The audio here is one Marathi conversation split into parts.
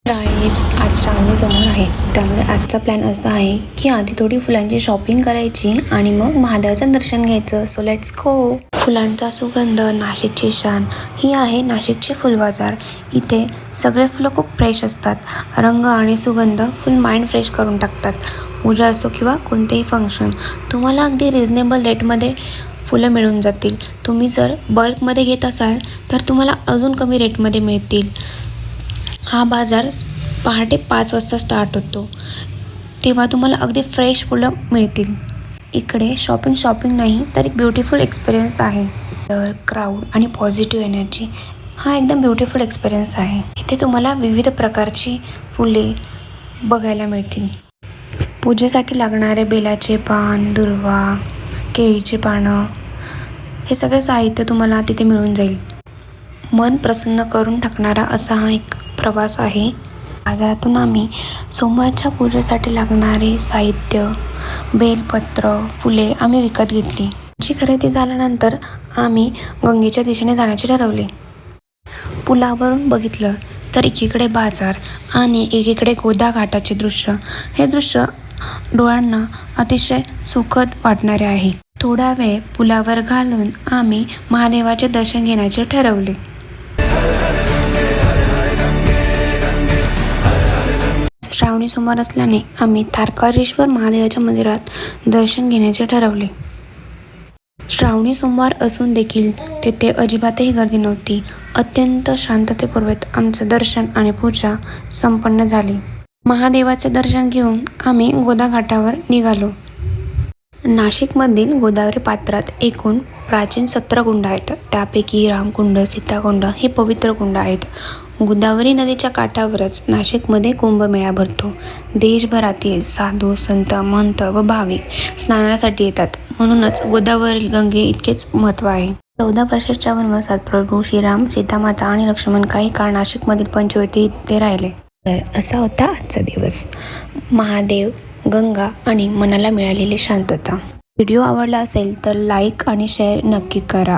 गाईज आज श्रावणी सोमवार आहे, त्यामुळे आजचा प्लॅन असा आहे की आधी थोडी फुलांची शॉपिंग करायची आणि मग महादेवाचं दर्शन घ्यायचं. So let's go. फुलांचा सुगंध, नाशिकची शान ही आहे नाशिकचे फुल बाजार. इथे सगळे फुलं खूप फ्रेश असतात. रंग आणि सुगंध फुल माइंड फ्रेश करून टाकतात. पूजा असो किंवा कोणतेही फंक्शन, तुम्हाला अगदी रिजनेबल रेटमध्ये फुलं मिळून जातील. तुम्ही जर बल्कमध्ये घेत असाल तर तुम्हाला अजून कमी रेटमध्ये मिळतील. हा बाजार पहाटे 5 वाजता स्टार्ट होतो, तेव्हा तुम्हाला अगदी फ्रेश फुलं मिळतील. इकडे शॉपिंग नाही तर एक ब्युटिफुल एक्सपिरियन्स आहे. तर क्राऊड आणि पॉझिटिव्ह एनर्जी हा एकदम ब्युटिफुल एक्सपिरियन्स आहे. इथे तुम्हाला विविध प्रकारची फुले बघायला मिळतील. पूजेसाठी लागणारे बेलाचे पान, दुर्वा, केळीचे पानं हे सगळे साहित्य तुम्हाला तिथे मिळून जाईल. मन प्रसन्न करून टाकणारा असा हा एक प्रवास आहे. बाजारातून आम्ही सोमवारच्या पूजेसाठी लागणारे साहित्य, बेलपत्र, फुले आम्ही विकत घेतली. जी खरेदी झाल्यानंतर आम्ही गंगेच्या दिशेने जाण्याचे ठरवले. पुलावरून बघितलं तर एकीकडे बाजार आणि एकीकडे गोदा घाटाचे दृश्य. हे दृश्य डोळ्यांना अतिशय सुखद वाटणारे आहे. थोडा वेळ पुलावर घालून आम्ही महादेवाचे दर्शन घेण्याचे ठरवले. श्रावणी सोमवार असल्याने आम्ही तारकारेश्वर महादेवाच्या मंदिरात दर्शन घेण्याचे ठरवले. श्रावणी सोमवार असून देखील तेथे अजिबातही गर्दी नव्हती. अत्यंत शांततेपूर्वक आमचं दर्शन आणि पूजा संपन्न झाली. महादेवाचे दर्शन घेऊन आम्ही गोदा घाटावर निघालो. नाशिकमधील गोदावरी पात्रात एकूण प्राचीन 17 कुंड आहेत. त्यापैकी रामकुंड, सीताकुंड हे पवित्र कुंड आहेत. गोदावरी नदीच्या काठावरच नाशिकमध्ये कुंभमेळा भरतो. देशभरातील साधू, संत, महंत व भाविक स्नानासाठी येतात. म्हणूनच गोदावरी गंगे इतकेच महत्त्व आहे. 14 वर्षाच्या वनवासात प्रभू श्रीराम, सीतामाता आणि लक्ष्मण काही काळ नाशिकमधील पंचवटी येथे राहिले. तर असा होता आजचा दिवस. महादेव, गंगा आणि मनाला मिळालेली शांतता. व्हिडिओ आवडला असेल तर लाईक आणि शेअर नक्की करा.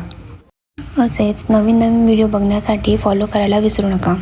असेच नवीन व्हिडिओ बघण्यासाठी फॉलो करायला विसरू नका.